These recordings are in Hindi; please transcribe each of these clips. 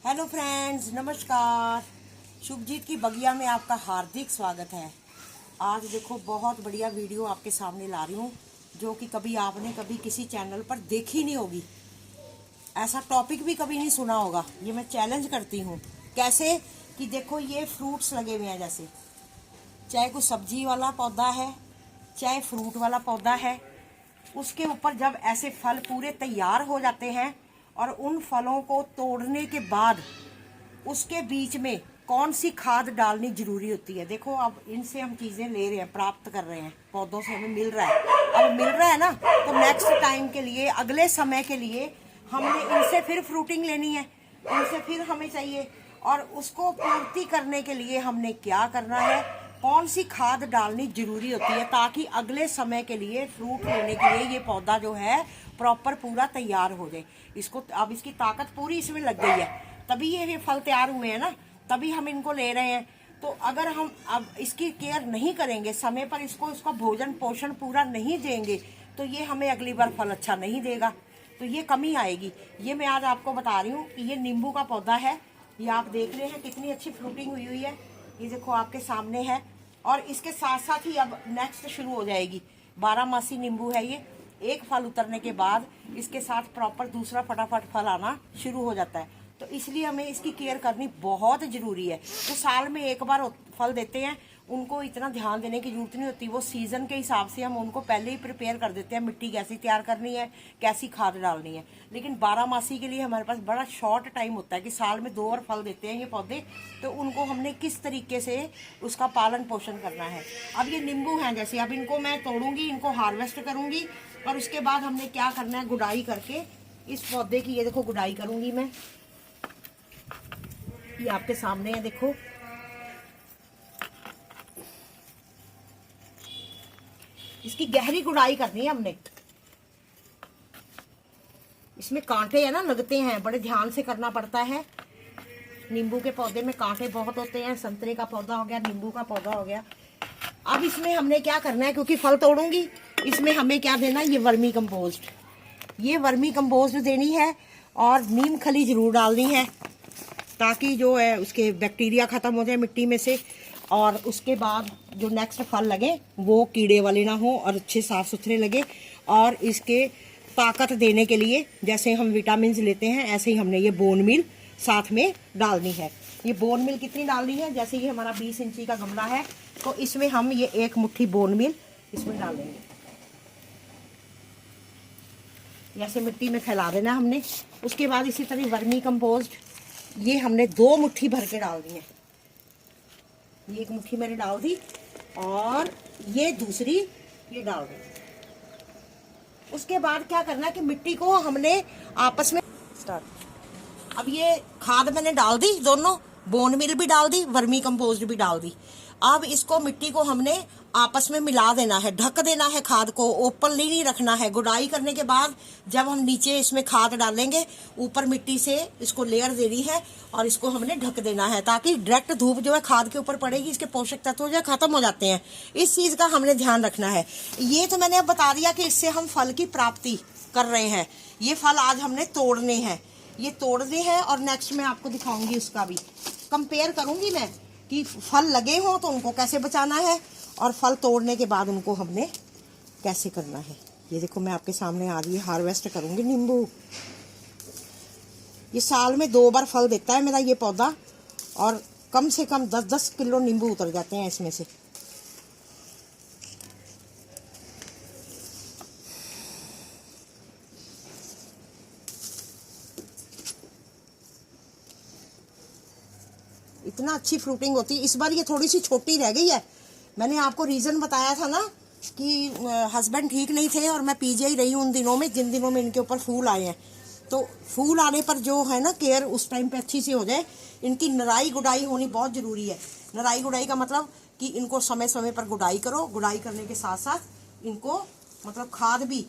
हेलो फ्रेंड्स, नमस्कार। शुभजीत की बगिया में आपका हार्दिक स्वागत है। आज देखो बहुत बढ़िया वीडियो आपके सामने ला रही हूँ जो कि कभी आपने कभी किसी चैनल पर देखी नहीं होगी। ऐसा टॉपिक भी कभी नहीं सुना होगा। ये मैं चैलेंज करती हूँ। कैसे कि देखो ये फ्रूट्स लगे हुए हैं, जैसे चाहे कोई सब्जी वाला पौधा है चाहे फ्रूट वाला पौधा है, उसके ऊपर जब ऐसे फल पूरे तैयार हो जाते हैं और उन फलों को तोड़ने के बाद उसके बीच में कौन सी खाद डालनी जरूरी होती है। देखो अब इनसे हम चीजें ले रहे हैं, प्राप्त कर रहे हैं, पौधों से हमें मिल रहा है। अब मिल रहा है ना, तो नेक्स्ट टाइम के लिए, अगले समय के लिए हमने इनसे फिर फ्रूटिंग लेनी है, इनसे फिर हमें चाहिए। और उसको पूर्ति करने के लिए हमने क्या करना है, कौन सी खाद डालनी जरूरी होती है, ताकि अगले समय के लिए फ्रूट लेने के लिए ये पौधा जो है प्रॉपर पूरा तैयार हो जाए। इसको अब इसकी ताकत पूरी इसमें लग गई है, तभी ये फल तैयार हुए हैं ना, तभी हम इनको ले रहे हैं। तो अगर हम अब इसकी केयर नहीं करेंगे, समय पर इसको इसका भोजन पोषण पूरा नहीं देंगे, तो ये हमें अगली बार फल अच्छा नहीं देगा, तो ये कमी आएगी। ये मैं आज आपको बता रही हूँ कि ये नींबू का पौधा है। ये आप देख रहे हैं कितनी अच्छी फ्रूटिंग हुई हुई है। ये देखो आपके सामने है। और इसके साथ साथ ही अब नेक्स्ट शुरू हो जाएगी। 12 मासी नींबू है ये। एक फल उतरने के बाद इसके साथ प्रॉपर दूसरा फटाफट फल आना शुरू हो जाता है। तो इसलिए हमें इसकी केयर करनी बहुत जरूरी है। तो साल में एक बार फल देते हैं, उनको इतना ध्यान देने की जरूरत नहीं होती। वो सीजन के हिसाब से हम उनको पहले ही प्रिपेयर कर देते हैं, मिट्टी कैसी तैयार करनी है, कैसी खाद डालनी है। लेकिन 12 मासी के लिए हमारे पास बड़ा शॉर्ट टाइम होता है कि साल में 2 बार फल देते हैं ये पौधे। तो उनको हमने किस तरीके से उसका पालन पोषण करना है। अब ये नींबू हैं, जैसे अब इनको मैं तोड़ूंगी, इनको हार्वेस्ट करूंगी, और उसके बाद हमने क्या करना है, गुड़ाई करके इस पौधे की, ये देखो गुड़ाई करूंगी मैं। ये आपके सामने है, देखो इसकी गहरी गुड़ाई करनी है हमने। इसमें कांटे है ना, लगते हैं, बड़े ध्यान से करना पड़ता है। नींबू के पौधे में कांटे बहुत होते हैं। संतरे का पौधा हो गया, नींबू का पौधा हो गया। अब इसमें हमने क्या करना है, क्योंकि फल तोड़ूंगी, इसमें हमें क्या देना है, ये वर्मी कंपोस्ट, ये वर्मी कंपोस्ट देनी है। और नीम खली जरूर डालनी है, ताकि जो है उसके बैक्टीरिया खत्म हो जाए मिट्टी में से। और उसके बाद जो नेक्स्ट फल लगे वो कीड़े वाले ना हो और अच्छे साफ सुथरे लगे। और इसके ताकत देने के लिए जैसे हम विटामिन लेते हैं, ऐसे ही हमने ये बोन मील साथ में डालनी है। ये बोन मील कितनी डालनी है, जैसे ये हमारा 20 इंची का गमला है, तो इसमें हम ये 1 मुट्ठी बोन मील इसमें डालेंगे। जैसे मिट्टी में फैला देना हमने। उसके बाद इसी तरह वर्मी कंपोस्ट ये हमने 2 मुट्ठी भर के डाल दी है। ये 1 मुट्ठी मैंने डाल दी और ये दूसरी ये डाल दी। उसके बाद क्या करना है कि मिट्टी को हमने आपस में स्टार्ट। अब ये खाद मैंने डाल दी, दोनों बोन मिल भी डाल दी, वर्मी कंपोस्ट भी डाल दी। अब इसको मिट्टी को हमने आपस में मिला देना है, ढक देना है खाद को, ओपनली नहीं रखना है। गुड़ाई करने के बाद जब हम नीचे इसमें खाद डालेंगे, ऊपर मिट्टी से इसको लेयर देनी है और इसको हमने ढक देना है, ताकि डायरेक्ट धूप जो है खाद के ऊपर पड़ेगी, इसके पोषक तत्व जो है खत्म हो जाते हैं। इस चीज का हमने ध्यान रखना है। ये तो मैंने अब बता दिया कि इससे हम फल की प्राप्ति कर रहे हैं। ये फल आज हमने तोड़ने हैं, ये तोड़ने हैं और नेक्स्ट मैं आपको दिखाऊंगी, उसका भी कंपेयर करूंगी मैं कि फल लगे हों तो उनको कैसे बचाना है और फल तोड़ने के बाद उनको हमने कैसे करना है। ये देखो मैं आपके सामने आ रही है, हार्वेस्ट करूंगी नींबू। ये साल में 2 बार फल देता है मेरा ये पौधा, और कम से कम 10-10 किलो नींबू उतर जाते हैं इसमें से। इतना अच्छी फ्रूटिंग होती है। इस बार ये थोड़ी सी छोटी रह गई है। मैंने आपको रीजन बताया था ना कि हस्बैंड ठीक नहीं थे और मैं पीजीआई रही हूँ उन दिनों में, जिन दिनों में इनके ऊपर फूल आए हैं। तो फूल आने पर जो है ना, केयर उस टाइम पे अच्छी सी हो जाए। इनकी नराई गुड़ाई होनी बहुत जरूरी है। नराई गुड़ाई का मतलब कि इनको समय समय पर गुड़ाई करो, गुड़ाई करने के साथ साथ इनको मतलब खाद भी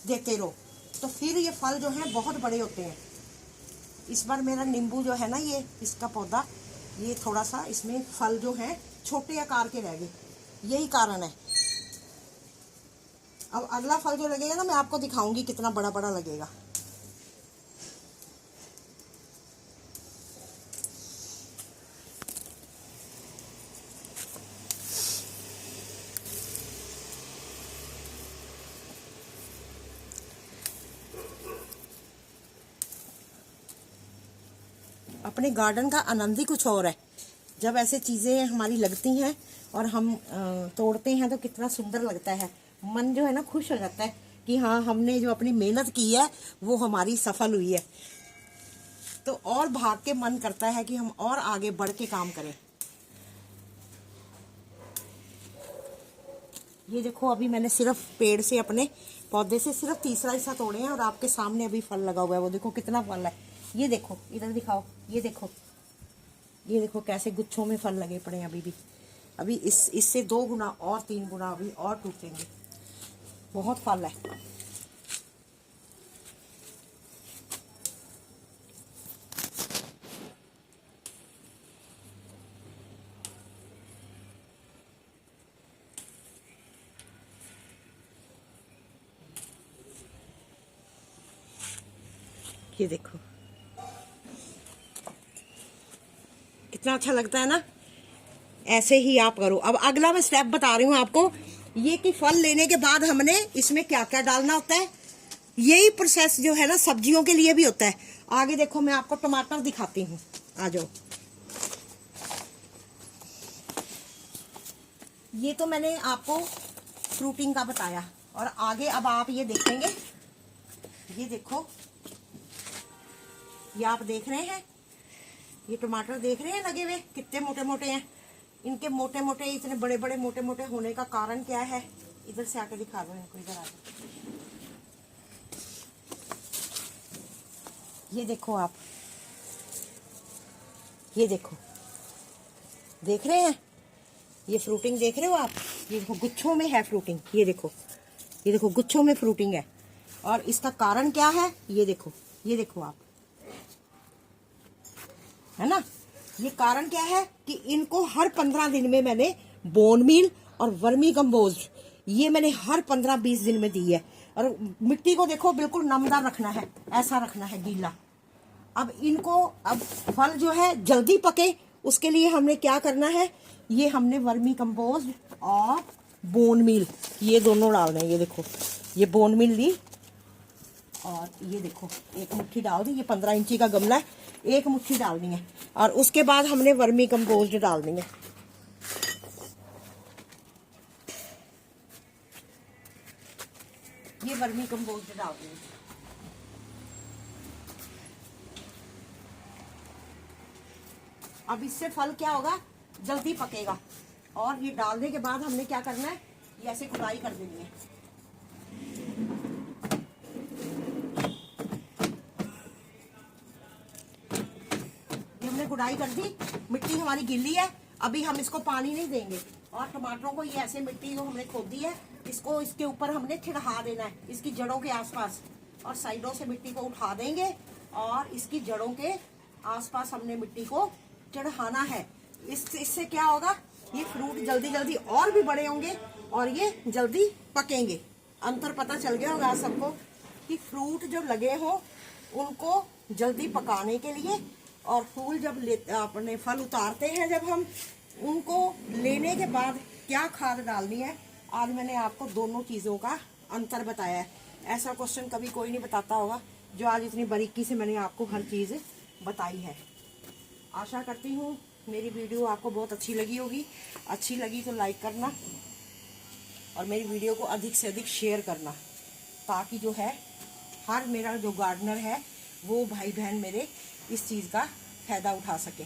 देते रहो, तो फिर ये फल जो है बहुत बड़े होते हैं। इस बार मेरा नींबू जो है ना, ये इसका पौधा, ये थोड़ा सा इसमें फल जो है छोटे आकार के रह गए, यही कारण है। अब अगला फल जो लगेगा ना, मैं आपको दिखाऊंगी कितना बड़ा बड़ा लगेगा। अपने गार्डन का आनंद ही कुछ और है। जब ऐसे चीज़ें हमारी लगती हैं और हम तोड़ते हैं तो कितना सुंदर लगता है, मन जो है ना खुश हो जाता है कि हाँ, हमने जो अपनी मेहनत की है वो हमारी सफल हुई है। तो और भाग के मन करता है कि हम और आगे बढ़ के काम करें। ये देखो, अभी मैंने सिर्फ पेड़ से, अपने पौधे से सिर्फ तीसरा हिस्सा तोड़े हैं और आपके सामने अभी फल लगा हुआ है। वो देखो कितना फल है। ये देखो, इधर दिखाओ, ये देखो, ये देखो कैसे गुच्छों में फल लगे पड़े हैं अभी भी। अभी इससे 2 गुना और 3 गुना अभी और टूटेंगे। बहुत फल है। ये देखो कितना अच्छा लगता है ना। ऐसे ही आप करो। अब अगला मैं स्टेप बता रही हूँ आपको, ये कि फल लेने के बाद हमने इसमें क्या क्या डालना होता है। यही प्रोसेस जो है ना सब्जियों के लिए भी होता है। आगे देखो, मैं आपको टमाटर दिखाती हूँ, आ जाओ। ये तो मैंने आपको फ्रूटिंग का बताया, और आगे अब आप ये देखेंगे, ये देखो, ये आप देख रहे हैं, ये टमाटर देख रहे हैं लगे हुए कितने मोटे मोटे हैं। इनके मोटे मोटे, इतने बड़े बड़े मोटे मोटे होने का कारण क्या है? इधर से आके दिखा दो इनको, इधर आके। ये देखो आप, ये देखो, देख रहे हैं, ये फ्रूटिंग देख रहे हो आप? ये देखो गुच्छों में है फ्रूटिंग। ये देखो, ये देखो गुच्छों में फ्रूटिंग है। और इसका कारण क्या है? ये देखो, ये देखो आप, है ना। ये कारण क्या है कि इनको हर 15 दिन में मैंने बोन मील और वर्मी कंपोस्ट, ये मैंने हर 15-20 दिन में दी है। और मिट्टी को देखो बिल्कुल नमदार रखना है, ऐसा रखना है गीला। अब इनको, अब फल जो है जल्दी पके, उसके लिए हमने क्या करना है, ये हमने वर्मी कंपोस्ट और बोन मील, ये दोनों डालना है। ये देखो, ये बोन मील ली और ये देखो 1 मुट्ठी डाल दी। ये 15 इंची का गमला है, 1 मुट्ठी डालनी है। और उसके बाद हमने वर्मी कंपोस्ट डालनी है। ये वर्मी कंपोस्ट डाल देंगे। अब इससे फल क्या होगा, जल्दी पकेगा। और ये डालने के बाद हमने क्या करना है, ये ऐसे खुदाई कर देनी है। ये हमने खुदाई कर दी, मिट्टी हमारी गीली है। अभी हम इसको पानी नहीं देंगे। और टमाटरों को ये ऐसे मिट्टी जो हमने खोदी है, इसको इसके ऊपर हमने छिड़का देना है, इसकी जड़ों के आसपास। और साइडों से मिट्टी को उठा देंगे और इसकी जड़ों के आसपास हमने मिट्टी को चढ़ाना है। इससे क्या होगा, ये फ्रूट जल्दी जल्दी और भी बड़े होंगे और ये जल्दी पकेंगे। अंतर पता चल गया होगा सबको कि फ्रूट जो लगे हो उनको जल्दी पकाने के लिए, और फूल जब अपने फल उतारते हैं जब हम, उनको लेने के बाद क्या खाद डालनी है, आज मैंने आपको दोनों चीज़ों का अंतर बताया है। ऐसा क्वेश्चन कभी कोई नहीं बताता होगा जो आज इतनी बारीकी से मैंने आपको हर चीज़ बताई है। आशा करती हूँ मेरी वीडियो आपको बहुत अच्छी लगी होगी। अच्छी लगी तो लाइक करना और मेरी वीडियो को अधिक से अधिक शेयर करना, ताकि जो है हर मेरा जो गार्डनर है वो भाई बहन मेरे इस चीज़ का फ़ायदा उठा सके।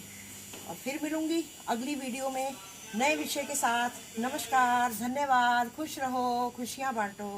और फिर मिलूंगी अगली वीडियो में नए विषय के साथ। नमस्कार, धन्यवाद, खुश रहो, खुशियाँ बांटो।